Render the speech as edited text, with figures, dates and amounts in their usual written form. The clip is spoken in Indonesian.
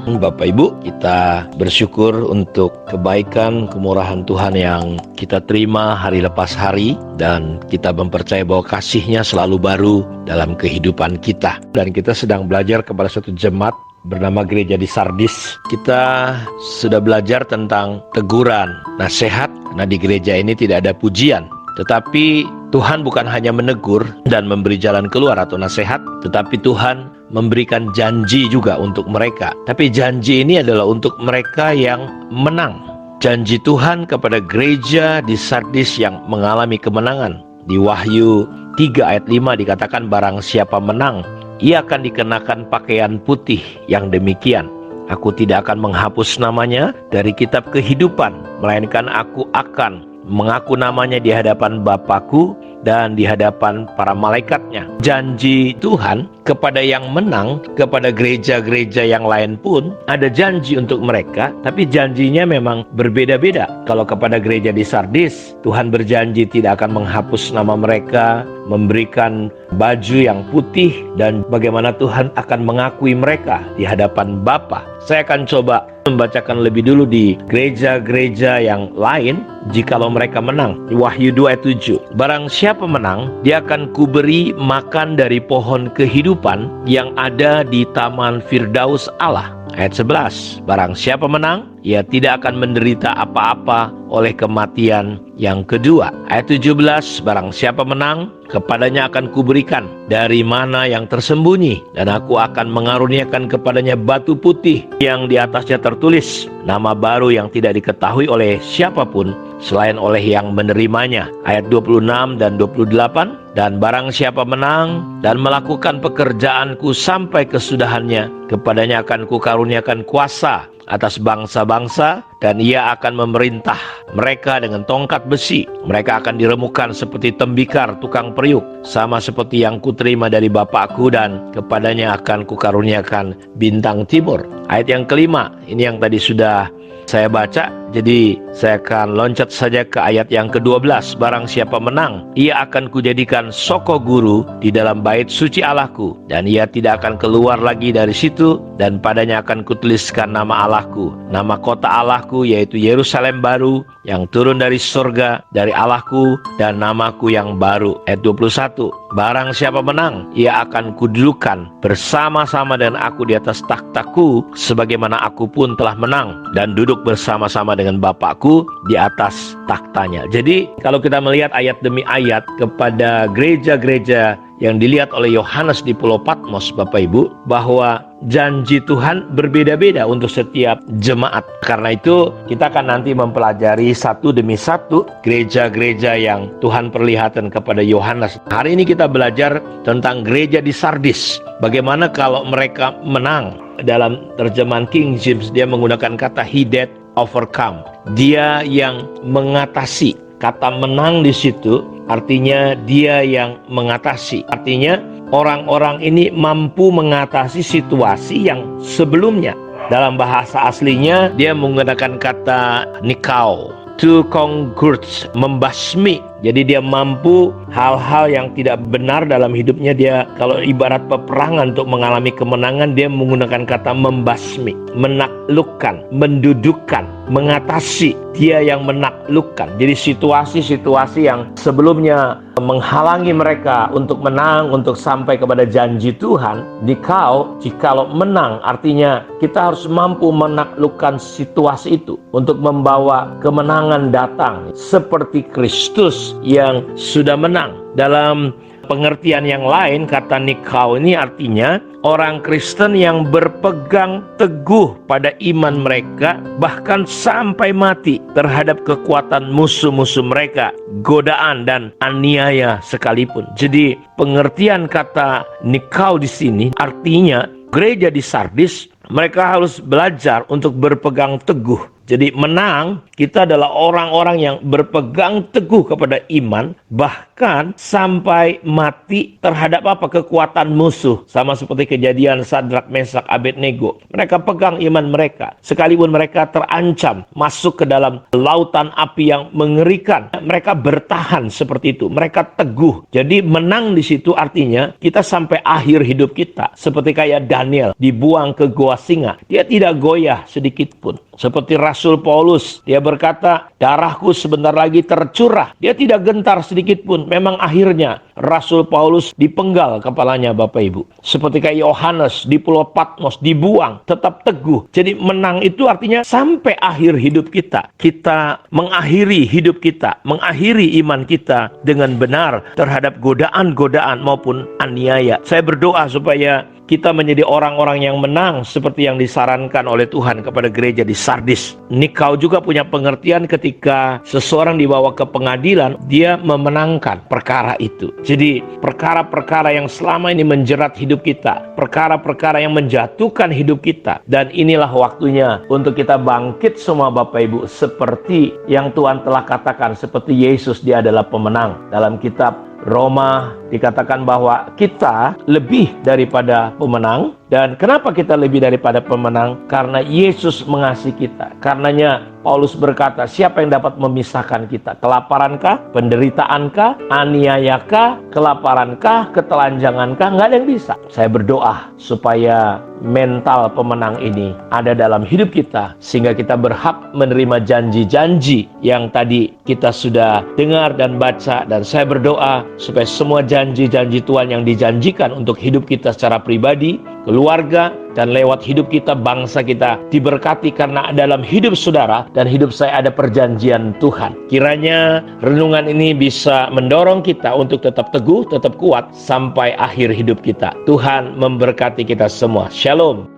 Bapak Ibu, kita bersyukur untuk kebaikan, kemurahan Tuhan yang kita terima hari lepas hari, dan kita mempercayai bahwa kasih-Nya selalu baru dalam kehidupan kita. Dan kita sedang belajar kepada satu jemaat bernama Gereja di Sardis. Kita sudah belajar tentang teguran, nasihat, karena di gereja ini tidak ada pujian. Tetapi Tuhan bukan hanya menegur dan memberi jalan keluar atau nasihat, tetapi Tuhan memberikan janji juga untuk mereka. Tapi janji ini adalah untuk mereka yang menang. Janji Tuhan kepada gereja di Sardis yang mengalami kemenangan. Di Wahyu 3 ayat 5 dikatakan, barang siapa menang, ia akan dikenakan pakaian putih yang demikian. Aku tidak akan menghapus namanya dari kitab kehidupan, melainkan aku akan mengaku namanya di hadapan Bapakku dan di hadapan para malaikatnya. Janji Tuhan kepada yang menang, kepada gereja-gereja yang lain pun ada janji untuk mereka, tapi janjinya memang berbeda-beda. Kalau kepada gereja di Sardis, Tuhan berjanji tidak akan menghapus nama mereka, memberikan baju yang putih, dan bagaimana Tuhan akan mengakui mereka di hadapan Bapa. Saya akan coba membacakan lebih dulu di gereja-gereja yang lain jikalau mereka menang. Di Wahyu 2 ayat 7, barang siapa menang, dia akan kuberi makan dari pohon kehidupan yang ada di taman Firdaus Allah. Ayat 11, barang siapa menang, ia tidak akan menderita apa-apa oleh kematian yang kedua. Ayat 17, barang siapa menang, kepadanya akan kuberikan dari mana yang tersembunyi, dan aku akan mengaruniakan kepadanya batu putih yang di atasnya tertulis nama baru yang tidak diketahui oleh siapapun selain oleh yang menerimanya. Ayat 26 dan 28, dan barang siapa menang dan melakukan pekerjaanku sampai kesudahannya, kepadanya akan kukaruniakan kuasa atas bangsa-bangsa, dan ia akan memerintah mereka dengan tongkat besi. Mereka akan diremukkan seperti tembikar tukang periuk, sama seperti yang kuterima dari Bapakku, dan kepadanya akan kukaruniakan bintang timur. Ayat yang kelima, ini yang tadi sudah saya baca, jadi saya akan loncat saja ke ayat yang ke-12. Barang siapa menang, ia akan kujadikan soko guru di dalam bait suci Allahku, dan ia tidak akan keluar lagi dari situ, dan padanya akan kutuliskan nama Allahku, nama kota Allahku, yaitu Yerusalem baru yang turun dari surga dari Allahku, dan namaku yang baru. Ayat 21, barang siapa menang, ia akan kududukan bersama-sama dengan aku di atas takhtaku, sebagaimana aku pun telah menang dan duduk bersama-sama dengan Bapakku di atas takhtanya. Jadi kalau kita melihat ayat demi ayat kepada gereja-gereja yang dilihat oleh Yohanes di Pulau Patmos, Bapak Ibu, bahwa janji Tuhan berbeda-beda untuk setiap jemaat. Karena itu kita akan nanti mempelajari satu demi satu gereja-gereja yang Tuhan perlihatkan kepada Yohanes. Hari ini kita belajar tentang gereja di Sardis. Bagaimana kalau mereka menang. Dalam terjemahan King James dia menggunakan kata he that overcome. Dia yang mengatasi. Kata menang di situ artinya dia yang mengatasi. Artinya orang-orang ini mampu mengatasi situasi yang sebelumnya. Dalam bahasa aslinya dia menggunakan kata nikau, to conquer, membasmi. Jadi dia mampu hal-hal yang tidak benar dalam hidupnya. Dia kalau ibarat peperangan untuk mengalami kemenangan, dia menggunakan kata membasmi, menaklukkan, mendudukkan, mengatasi. Dia yang menaklukkan. Jadi situasi-situasi yang sebelumnya menghalangi mereka untuk menang, untuk sampai kepada janji Tuhan. Jikalau menang, artinya kita harus mampu menaklukkan situasi itu untuk membawa kemenangan datang seperti Kristus yang sudah menang. Dalam pengertian yang lain, kata nikau ini artinya orang Kristen yang berpegang teguh pada iman mereka, bahkan sampai mati terhadap kekuatan musuh-musuh mereka, godaan dan aniaya sekalipun. Jadi pengertian kata nikau di sini artinya gereja di Sardis mereka harus belajar untuk berpegang teguh Jadi menang, kita adalah orang-orang yang berpegang teguh kepada iman, bahkan sampai mati terhadap kekuatan musuh. Sama seperti kejadian Sadrak, Mesak, Abednego. Mereka pegang iman mereka, sekalipun mereka terancam masuk ke dalam lautan api yang mengerikan. Mereka bertahan seperti itu, mereka teguh. Jadi menang di situ artinya kita sampai akhir hidup kita. Seperti kayak Daniel dibuang ke gua singa, dia tidak goyah sedikit pun. Seperti Rasul Paulus, dia berkata, darahku sebentar lagi tercurah. Dia tidak gentar sedikit pun. Memang akhirnya Rasul Paulus dipenggal kepalanya, Bapak Ibu. Seperti kayak Yohanes di Pulau Patmos dibuang, tetap teguh. Jadi menang itu artinya sampai akhir hidup kita. Kita mengakhiri hidup kita, mengakhiri iman kita dengan benar terhadap godaan-godaan maupun aniaya. Saya berdoa supaya kita menjadi orang-orang yang menang seperti yang disarankan oleh Tuhan kepada gereja di Sardis. Nikau juga punya pengertian ketika seseorang dibawa ke pengadilan, dia memenangkan perkara itu. Jadi perkara-perkara yang selama ini menjerat hidup kita, perkara-perkara yang menjatuhkan hidup kita, dan inilah waktunya untuk kita bangkit semua Bapak Ibu, seperti yang Tuhan telah katakan, seperti Yesus dia adalah pemenang. Dalam kitab Roma dikatakan bahwa kita lebih daripada pemenang. Dan kenapa kita lebih daripada pemenang? Karena Yesus mengasihi kita. Karenanya Paulus berkata, siapa yang dapat memisahkan kita? Kelaparankah? Penderitaankah? Aniayakah? Kelaparankah? Ketelanjangankah? Nggak ada yang bisa. Saya berdoa supaya mental pemenang ini ada dalam hidup kita, sehingga kita berhak menerima janji-janji yang tadi kita sudah dengar dan baca. Dan saya berdoa supaya semua janji-janji Tuhan yang dijanjikan untuk hidup kita secara pribadi, keluarga, dan lewat hidup kita, bangsa kita diberkati, karena dalam hidup saudara dan hidup saya ada perjanjian Tuhan. Kiranya renungan ini bisa mendorong kita untuk tetap teguh, tetap kuat sampai akhir hidup kita. Tuhan memberkati kita semua. Shalom.